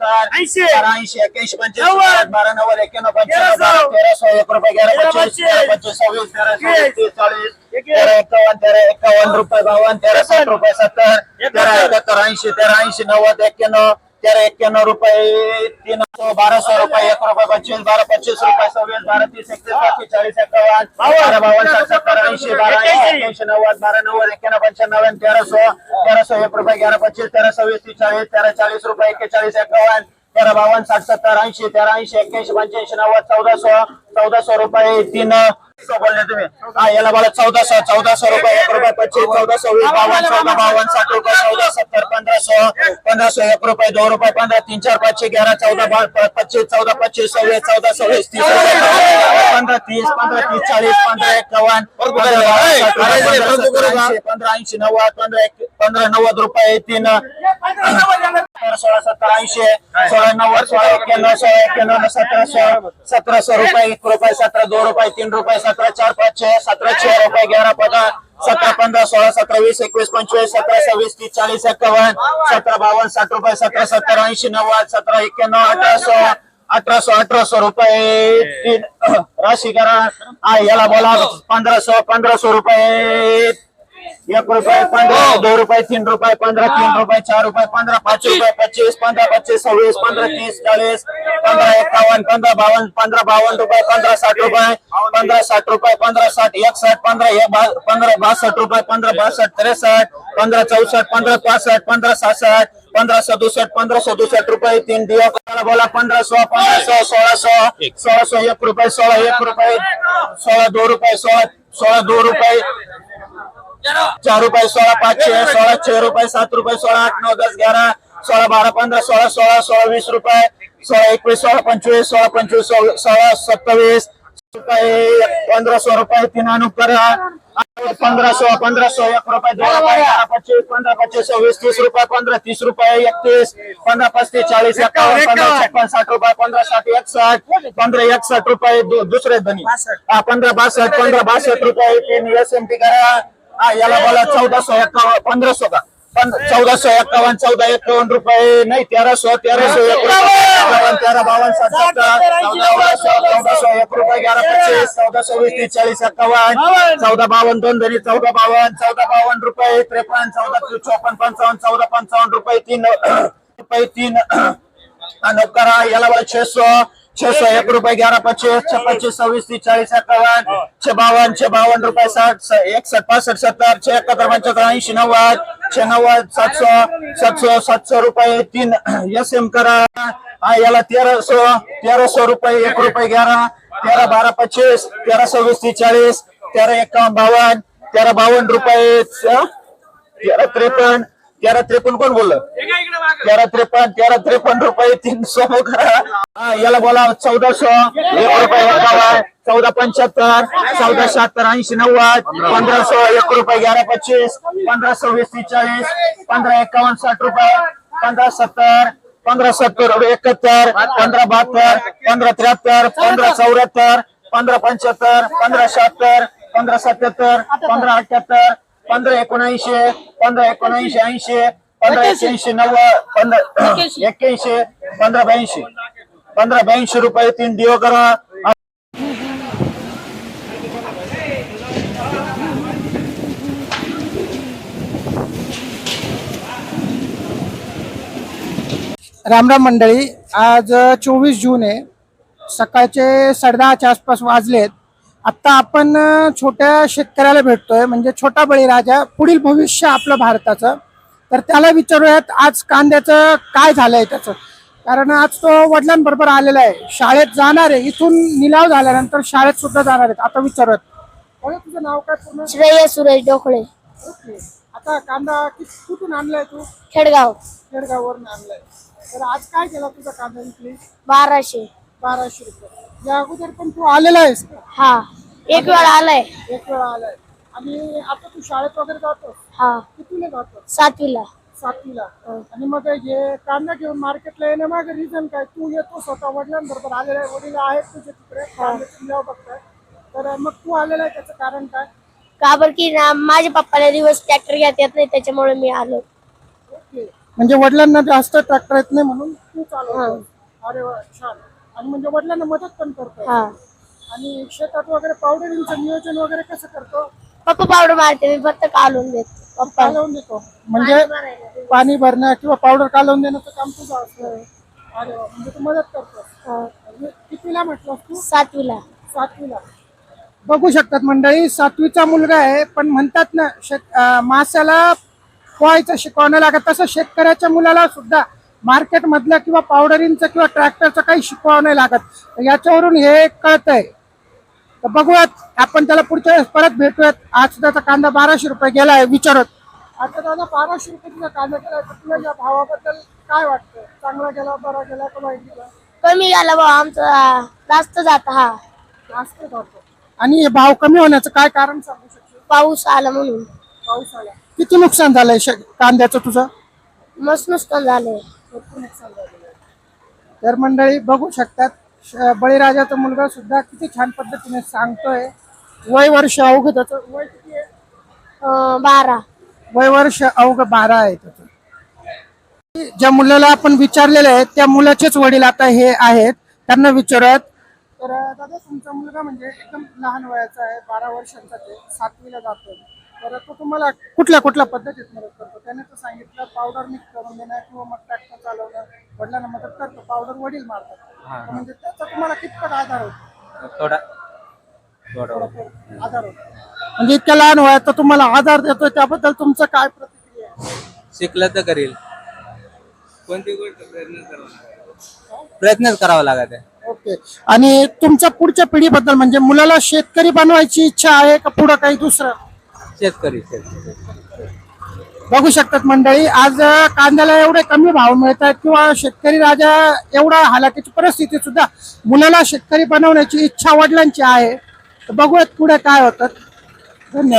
80 81 85 12 90 91 95 1300 1 रुपये 11 25 25 26 13 40 51 रुपये 52 13 60 रुपये 70 13 71 80 13 80 90 91 13 91 रुपये 300 1200 रुपये 1 रुपये 25 12 25 रुपये 26 12 30 31 40 51 12 52 70 80 12 80 90 12 90 91 95 1300 1300 1 रुपये 11 25 13 26 40 13 40 रुपये 41 51 13 52 60 70 80 13 80 81 85 90 1400 रुपये 3 बोलले तुम्ही याला बोला 1400 रुपये 1 रुपये 25 1400 52 52 60 रुपये 14 70 1500 1500 1 रुपये 2 रुपये 15 3 4 5 6 11 14 25 14 25 26 14 26 30 15 30 15 30 40 15 51 15 80 90 15 90 रुपये 3 16 17 80 16 90 16 91 16 91 1700 रुपये 1 रुपये 17 2 रुपये 3 रुपये 17 4 5 6 17 6 रुपये 11 15 17 15 16 17 20 21 25 17 26 30 40 51 17 52 60 रुपये 17 70 80 90 17 91 1800 रुपये राशी करा याला बोला 1500 रुपये 1 रुपये 15 2 रुपये 3 रुपये 15 3 रुपये 4 रुपये 15 5 रुपये 25 15 25 26 15 30 40 15 51 15 52 15 52 रुपये 15 60 रुपये 15 60 रुपये 15 60 61 15 15 62 रुपये 15 62 63 15 64 15 65 15 67 15 67 15 67 रुपये 3 दिवस बोला 1500 1500 1600 1 रुपये 16 1 रुपये 16 2 रुपये 16 2 रुपये 4 रुपये 16 5 16 6 रुपये 7 रुपये 16 8 9 10 11 16 12 15 16 16 16 20 रुपये 16 21 16 25 16 25 16 27 रुपये 1500 रुपये 3 अनुकर 1500 1500 1 रुपये 2 रुपये 25 15 25 26 30 रुपये 15 30 रुपये 31 15 35 40 51 15 56 60 रुपये 15 60 61 15 61 रुपये दुसरे धनी 15 62 15 62 रुपये 3 एसएमटी करा याला बोला 1451 1500 का 1451 1451 रुपये नाही 1300 1300 13 52 60 1400 1 रुपये 11 25 14 20 30 40 51 14 52 दोन धनी 14 52 रुपये 53 14 54 55 14 55 रुपये 3 रुपये 3 करा याला बोला 600 1 रुपये 11 25 26 26 40 51 52 रुपये 60 61 65 70 71 75 80 90 90 700 रुपये 3 एसएम करा याला 1300 रुपये 1 रुपये 11 13 12 25 13 26 40 13 51 13 52 रुपये 13 53 कोण बोललं 13 53 रुपये 300 करा याला बोला 1400 1 रुपये 14 75 14 76 80 90 1500 1 रुपये 11 25 15 26 40 15 51 60 रुपये 15 70 15 70 71 15 72 15 73 15 74 15 75 15 76 15 77 15 78 15 79 15 79 80 15 81 90 15 81 15 82 15 82 रुपये 3 दिवस करा रामराम मंडळी, आज 24 जून आहे. सकाळचे 10:30च्या आसपास वाजलेत. आता आपण छोट्या शेतकऱ्याला भेटतोय, म्हणजे छोटा बळीराजा, पुढील भविष्य आपलं भारताचं. तर त्याला विचारूयात आज कांद्याचं काय झालंय त्याचं, कारण आज तो वडिलांबरोबर आलेला आहे. शाळेत जाणार आहे, इथून निलाव झाल्यानंतर शाळेत सुद्धा जाणार आहेत. आता विचारूयात, तुझं नाव काय पूर्ण? श्रेय सुरेश डोकळे. ओके. आता कांदा कुठून आणलाय तू? खेडगाववरून आणलाय. तर आज काय केला तुझा कांदा विकली? 1200 रुपये. या अगोदर पण तू आलेला आहेस का? हा, एक वेळा आलाय. आणि आता तू शाळेत वगैरे जातो? हा. कितीला जातो? 7वीला. आणि मग हे कांदा घेऊन मार्केटला येण्यामागे रिझन काय? तू येतो स्वतः वडिलांबरोबर आलेला आहे, वडील आहेत तुझे तिकडे बघताय, तर मग तू आलेला आहे, त्याचं कारण काय? का बरं की माझ्या पप्पाला दिवस ट्रॅक्टर घेता येत नाही, त्याच्यामुळे मी आलो. म्हणजे वडिलांना जास्त ट्रॅक्टर येत नाही म्हणून तू चालवतो. अरे वा, छान. आणि म्हणजे वडिलांना मदत पण करतो. हा आणि शेतात वगैरे पावडरींचं नियोजन वगैरे कसं करतो? पप्पा पावडर मारते, मी फक्त काढून देतो पप्पा. कालवून देतो म्हणजे पाणी भरणं किंवा पावडर कालवून देण्याचं काम तुझं असतं. अरे वा, म्हणजे तू मदत करतो. कितीला म्हटलं तू? 7वीला. 7वीला. बघू शकतात मंडळी, 7वीचा मुलगा आहे, पण म्हणतात ना माशाला पोहायचं शिकवणं लागत, तसं शेतकऱ्याच्या मुलाला सुद्धा मार्केट मधलं किंवा पावडरींचं किंवा ट्रॅक्टरचं काही शिकवावं नाही लागत. याच्यावरून हे कळतंय. तर बघूयात, आपण त्याला पुढच्या वेळेस परत भेटूयात. आज त्याचा कांदा 1200 रुपये गेलाय विचारत. आता दादा 1200 रुपये तुझा कांदा केलाय, तर तुला या भावाबद्दल काय वाटतं? चांगला गेला, बरा गेला का वाईट गेला? कमी गेला भाऊ आमचा, जास्त जात. हा जास्त जातो. आणि हे भाव कमी होण्याचं काय कारण सांगू शकतो? पाऊस आला म्हणून. पाऊस आला. किती नुकसान झालंय कांद्याचं तुझं? मस्त नुकसान झालंय. भरपूर नुकसान झालेलं आहे. तर मंडळी बघू शकतात, बळीराजाचा मुलगा सुद्धा किती छान पद्धतीने सांगतोय. वय वर्ष अवघ त्याचं वय किती आहे? 12. वय वर्ष अवघ 12 आहे त्याचं. ज्या मुलाला आपण विचारलेलं आहे त्या मुलाचेच वडील आता हे आहेत, त्यांना विचारत. तर दादा, तुमचा मुलगा म्हणजे एकदम लहान वयाचा आहे, 12 वर्षांचा आहे, 7वीला जातोय. तर तो तुम्हाला कुठल्या कुठल्या पद्धतीत मदत करतो? त्याने तर सांगितलं पावडर मिक्स करून देणं किंवा मग ट्रॅक्टर चालवणं, वडिलांना मदत करतो. पावडर वडील मारतात. तर म्हणजे त्याचा तुम्हाला कितपत आधार होतो? थोडा आधार होतो. म्हणजे इतक्या लहान वयात तर तुम्हाला आधार देतोय, त्याबद्दल तुमचं काय प्रतिक्रिया आहे? शिकलं तर करेल. कोणती गोष्ट प्रयत्नच करावा लागत आहे. ओके. आणि तुमच्या पुढच्या पिढीबद्दल, म्हणजे मुलाला शेतकरी बनवायची इच्छा आहे का पुढं काही दुसरं? शेतकरी. बघू शकतात मंडळी, आज कांद्याला एवढे कमी भाव मिळतात किंवा शेतकरी राजा एवढा हालाकीची परिस्थिती सुद्धा मुलाला शेतकरी बनवण्याची इच्छा वडिलांची आहे. तर बघूयात पुढे काय होतं. धन्यवाद.